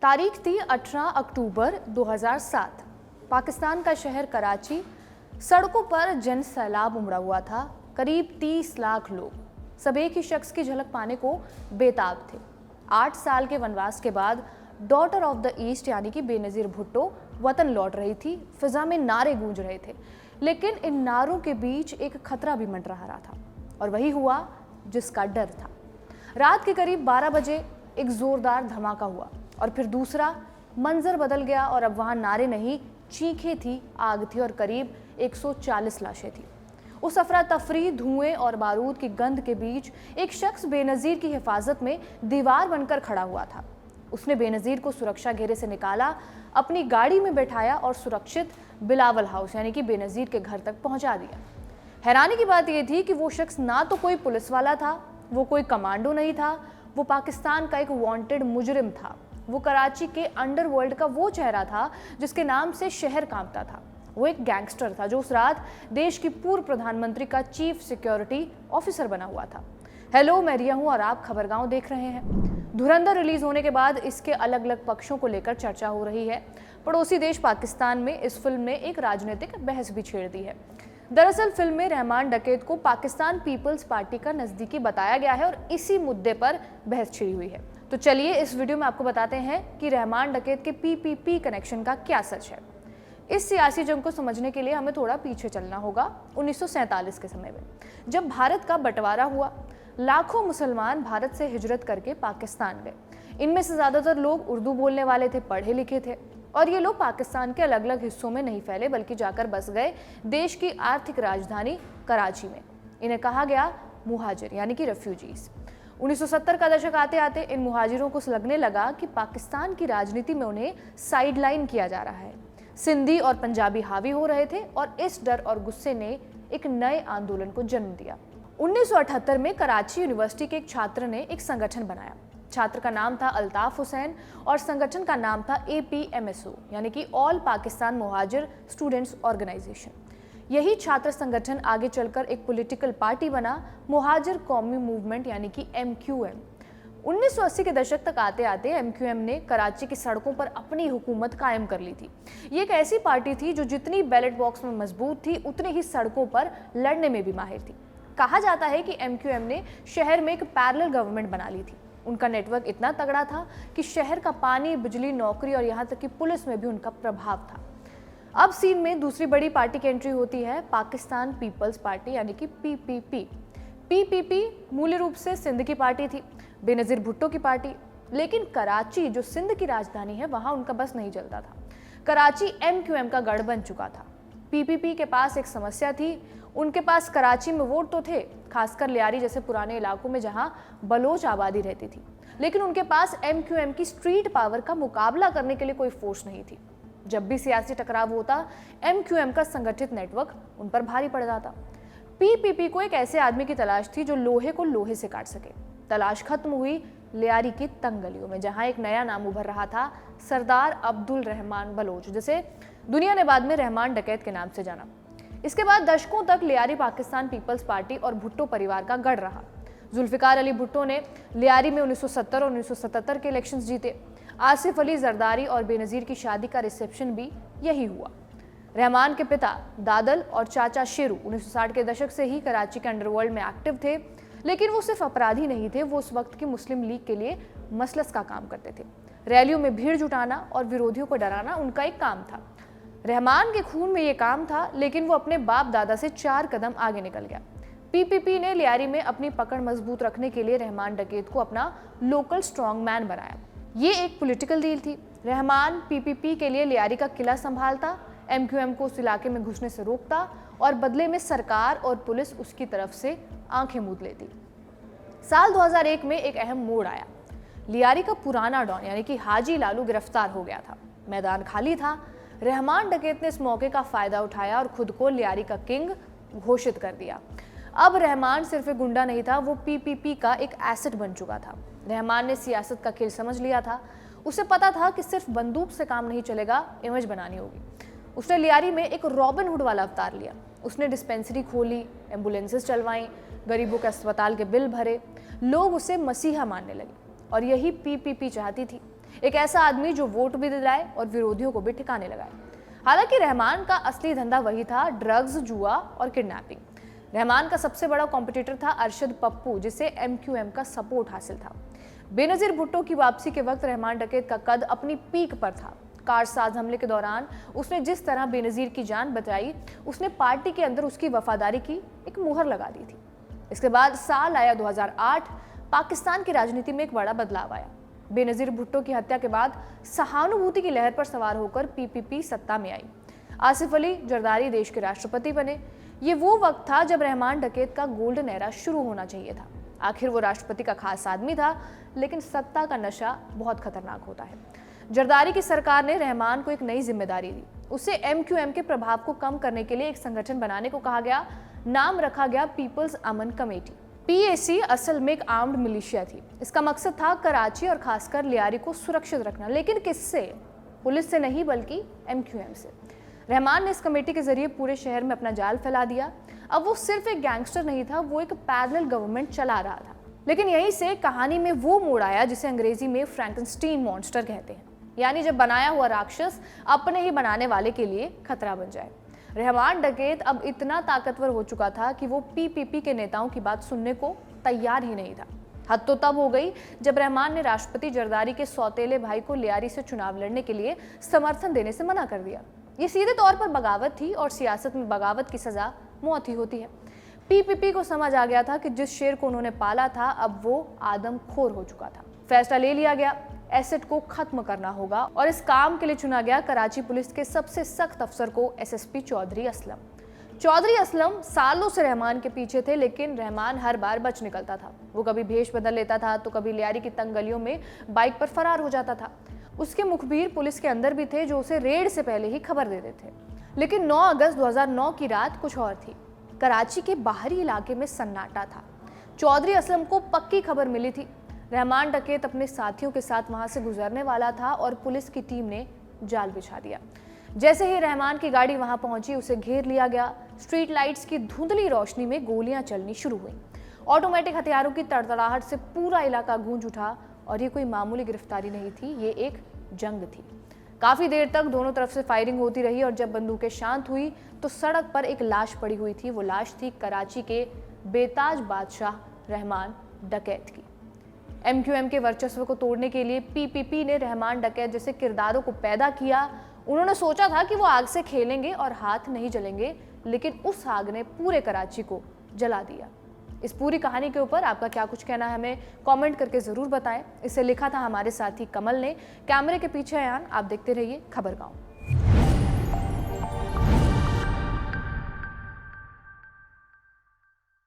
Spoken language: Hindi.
तारीख थी 18 अक्टूबर 2007। पाकिस्तान का शहर कराची, सड़कों पर जन सैलाब उमड़ा हुआ था। करीब 30 लाख लोग सब एक ही शख्स की झलक पाने को बेताब थे। 8 साल के वनवास के बाद डॉटर ऑफ द ईस्ट यानी कि बेनज़ीर भुट्टो वतन लौट रही थी। फिजा में नारे गूंज रहे थे, लेकिन इन नारों के बीच एक खतरा भी मंडरा रहा था, और वही हुआ जिसका डर था। रात के करीब 12 बजे एक जोरदार धमाका हुआ और फिर दूसरा। मंजर बदल गया और अब वहां नारे नहीं, चीखें थी, आग थी और करीब 140 लाशें थी। उस अफरा तफरी, धुएं और बारूद की गंध के बीच एक शख्स बेनज़ीर की हिफाजत में दीवार बनकर खड़ा हुआ था। उसने बेनज़ीर को सुरक्षा घेरे से निकाला, अपनी गाड़ी में बैठाया और सुरक्षित बिलावल हाउस यानी कि बेनज़ीर के घर तक पहुंचा दिया। हैरानी की बात यह थी कि वो शख्स ना तो कोई पुलिस वाला था, वो कोई कमांडो नहीं था, वो पाकिस्तान का एक वांटेड मुजरिम था। वो कराची के अंडरवर्ल्ड का वो चेहरा था जिसके नाम से शहर कांपता था। वो एक गैंगस्टर था जो उस रात देश की पूर्व प्रधानमंत्री का चीफ सिक्योरिटी ऑफिसर बना हुआ था। हेलो, मैं रिया हूँ और आप खबरगांव देख रहे हैं। धुरंधर रिलीज होने के बाद इसके अलग अलग पक्षों को लेकर चर्चा हो रही है। पड़ोसी देश पाकिस्तान में इस फिल्म ने एक राजनीतिक बहस भी छेड़ दी है। दरअसल फिल्म में रहमान डकैत को पाकिस्तान पीपल्स पार्टी का नजदीकी बताया गया है और इसी मुद्दे पर बहस छिड़ी हुई है। तो चलिए इस वीडियो में आपको बताते हैं कि रहमान डकैत के पीपीपी कनेक्शन का क्या सच है। इस सियासी जंग को समझने के लिए हमें थोड़ा पीछे चलना होगा। 1947 के समय में जब भारत का बंटवारा हुआ, लाखों मुसलमान भारत से हिजरत करके पाकिस्तान गए। इनमें से ज्यादातर लोग उर्दू बोलने वाले थे, पढ़े लिखे थे, और ये लोग पाकिस्तान के अलग अलग हिस्सों में नहीं फैले बल्कि जाकर बस गए देश की आर्थिक राजधानी कराची में। इन्हें कहा गया मुहाजिर यानी कि रेफ्यूजीज। 1970 का दशक आते आते इन मुहाजिरों को लगने लगा कि पाकिस्तान की राजनीति में उन्हें साइडलाइन किया जा रहा है। सिंधी और पंजाबी हावी हो रहे थे और इस डर और गुस्से ने एक नए आंदोलन को जन्म दिया। 1978 में कराची यूनिवर्सिटी के एक छात्र ने एक संगठन बनाया। छात्र का नाम था अल्ताफ हुसैन और संगठन का नाम था APMSO यानी कि ऑल पाकिस्तान मुहाजिर स्टूडेंट्स ऑर्गेनाइजेशन। यही छात्र संगठन आगे चलकर एक पॉलिटिकल पार्टी बना, मुहाजिर कौमी मूवमेंट यानी कि MQM। 1980 के दशक तक आते आते MQM ने कराची की सड़कों पर अपनी हुकूमत कायम कर ली थी। ये एक ऐसी पार्टी थी जो जितनी बैलेट बॉक्स में मजबूत थी उतनी ही सड़कों पर लड़ने में भी माहिर थी। कहा जाता है कि MQM ने शहर में एक पैरेलल गवर्नमेंट बना ली थी। उनका नेटवर्क इतना तगड़ा था कि शहर का पानी, बिजली, नौकरी और यहाँ तक कि पुलिस में भी उनका प्रभाव था। अब सीन में दूसरी बड़ी पार्टी की एंट्री होती है, पाकिस्तान पीपल्स पार्टी यानी कि PPP। PPP मूल रूप से सिंध की पार्टी थी, बेनज़ीर भुट्टो की पार्टी। लेकिन कराची जो सिंध की राजधानी है वहां उनका बस नहीं चलता था। कराची MQM का गढ़ बन चुका था। PPP के पास एक समस्या थी, उनके पास कराची में वोट तो थे, खासकर लियारी जैसे पुराने इलाकों में जहां बलोच आबादी रहती थी, लेकिन उनके पास MQM की स्ट्रीट पावर का मुकाबला करने के लिए कोई फोर्स नहीं थी। जब भी सियासी टकराव होता, MQM का संगठित नेटवर्क उन पर भारी पड़ जाता। PPP को एक ऐसे आदमी की तलाश थी जो लोहे को लोहे से काट सके। तलाश खत्म हुई लियारी की तंग गलियों में, जहां एक नया नाम उभर रहा था, सरदार अब्दुल रहमान बलोच, जिसे दुनिया ने बाद में रहमान डकैत के नाम से जाना। इसके बाद दशकों तक लियारी पाकिस्तान पीपल्स पार्टी और भुट्टो परिवार का गढ़ रहा। जुल्फिकार अली भुट्टो ने लियारी में 1970 और 1977 के इलेक्शंस जीते। आसिफ अली जरदारी और बेनज़ीर की शादी का रिसेप्शन भी यही हुआ। रहमान के पिता दादल और चाचा शेरू 1960 के दशक से ही कराची के अंडरवर्ल्ड में एक्टिव थे, लेकिन वो सिर्फ अपराधी नहीं थे, वो उस वक्त की मुस्लिम लीग के लिए मसलस का काम करते थे। रैलियों में भीड़ जुटाना और विरोधियों को डराना उनका एक काम था। रहमान के खून में ये काम था, लेकिन वो अपने बाप दादा से 4 कदम आगे निकल गया। PPP ने लियारी में अपनी पकड़ मजबूत रखने के लिए रहमान डकैत को अपना लोकल स्ट्रॉन्ग मैन बनाया। ये एक पॉलिटिकल डील थी। रहमान PPP के लिए लियारी का किला संभालता, MQM को उस इलाके में घुसने से रोकता और बदले में सरकार और पुलिस उसकी तरफ से आंखें मूंद लेती। साल 2001 में एक अहम मोड़ आया। लियारी का पुराना डॉन यानी कि हाजी लालू गिरफ्तार हो गया था। मैदान खाली था। रहमान डकैत ने इस मौके का फायदा उठाया और खुद को लियारी का किंग घोषित कर दिया। अब रहमान सिर्फ एक गुंडा नहीं था, वो PPP का एक एसेट बन चुका था। रहमान ने सियासत का खेल समझ लिया था। उसे पता था कि सिर्फ बंदूक से काम नहीं चलेगा, इमेज बनानी होगी। उसने लियारी में एक रॉबिन हुड वाला अवतार लिया। उसने डिस्पेंसरी खोली, एम्बुलेंसेस चलवाई, गरीबों के अस्पताल के बिल भरे। लोग उसे मसीहा मानने लगे और यही PPP चाहती थी। एक ऐसा आदमी जो वोट भी दिलाए और विरोधियों को भी ठिकाने लगाए। हालांकि रहमान का असली धंधा वही था, ड्रग्स, जुआ और किडनैपिंग। रहमान का सबसे बड़ा कॉम्पिटिटर था अरशद पप्पू, जिसे MQM का सपोर्ट हासिल था। बेनजीर भुट्टो की वापसी के वक्त रहमान डकैत का कद अपनी पीक पर था। कारसाज हमले के दौरान उसने जिस तरह बेनजीर की जान बचाई, उसने पार्टी के अंदर उसकी वफादारी की एक मुहर लगा दी थी। इसके बाद साल आया 2008, पाकिस्तान की राजनीति में एक बड़ा बदलाव आया। बेनजीर भुट्टो की हत्या के बाद सहानुभूति की लहर पर सवार होकर PPP सत्ता में आई। आसिफ अली जरदारी देश के राष्ट्रपति बने। ये वो वक्त था जब रहमान डकैत का गोल्डन एरा शुरू होना चाहिए था। आखिर वो राष्ट्रपति का खास आदमी था, लेकिन सत्ता का नशा बहुत खतरनाक होता है। जरदारी की सरकार ने रहमान को एक नई जिम्मेदारी दी। उसे MQM के प्रभाव को कम करने के लिए एक संगठन बनाने को कहा गया। नाम रखा गया पीपल्स अमन कमेटी। PAC असल में एक आर्म्ड मिलिशिया थी। इसका मकसद था कराची और खासकर लियारी को सुरक्षित रखना, लेकिन किससे? पुलिस से नहीं, बल्कि MQM से। रहमान ने इस कमेटी के जरिए पूरे शहर में अपना जाल फैला दिया। अब वो सिर्फ एक गैंगस्टर नहीं था, वो एक पैरेलल गवर्नमेंट चला रहा था। लेकिन यहीं से कहानी में वो मोड़ आया जिसे अंग्रेजी में फ्रैंकेनस्टीन मॉन्स्टर कहते हैं, यानी जब बनाया हुआ राक्षस अपने ही बनाने वाले के लिए खतरा बन जाए। रहमान डकैत अब इतना ताकतवर हो चुका था कि वो PPP के नेताओं की बात सुनने को तैयार ही नहीं था। हद तो तब हो गई जब रहमान ने राष्ट्रपति जरदारी के सौतेले भाई को लियारी से चुनाव लड़ने के लिए समर्थन देने से मना कर दिया। ये सीधे तौर पर बगावत थी, और सियासत में बगावत की सजा मौत ही होती है। PPP को समझ आ गया था कि जिस शेर को उन्होंने पाला था, अब वो आदमखोर हो चुका था। फैसला ले लिया गया, एसिड को खत्म करना होगा, और इस काम के लिए चुना गया कराची पुलिस के सबसे सख्त अफसर को, SSP चौधरी असलम। चौधरी असलम सालों से रहमान के पीछे थे, लेकिन रहमान हर बार बच निकलता था। वो कभी भेष बदल लेता था, तो कभी लियारी की तंग गलियों में बाइक पर फरार हो जाता था। उसके मुखबिर पुलिस के अंदर भी थे, जो उसे रेड से पहले ही खबर दे देते थे। लेकिन 9 अगस्त 2009 की रात कुछ और थी। कराची के बाहरी इलाके में सन्नाटा था। चौधरी असलम को पक्की खबर मिली थी। रहमान डकैत अपने साथियों के साथ वहां से गुजरने वाला था, और पुलिस की टीम ने जाल बिछा दिया। जैसे ही रहमान की गाड़ी वहां पहुंची, उसे घेर लिया गया। स्ट्रीट लाइट्स की धुंधली रोशनी में गोलियां चलनी शुरू हुई। ऑटोमेटिक हथियारों की तड़तड़ाहट से पूरा इलाका गूंज उठा, और ये कोई मामूली गिरफ्तारी नहीं थी, ये एक जंग थी। काफी देर तक दोनों तरफ से फायरिंग होती रही, और जब बंदूकें शांत हुई तो सड़क पर एक लाश पड़ी हुई थी। वो लाश थी कराची के बेताज बादशाह रहमान डकैत की। MQM के वर्चस्व को तोड़ने के लिए PPP ने रहमान डकैत जैसे किरदारों को पैदा किया। उन्होंने सोचा था कि वो आग से खेलेंगे और हाथ नहीं जलेंगे, लेकिन उस आग ने पूरे कराची को जला दिया। इस पूरी कहानी के ऊपर आपका क्या कुछ कहना है, हमें कमेंट करके ज़रूर बताएं। इसे लिखा था हमारे साथी कमल ने। कैमरे के पीछे आयान, आप देखते रहिए खबरगांव।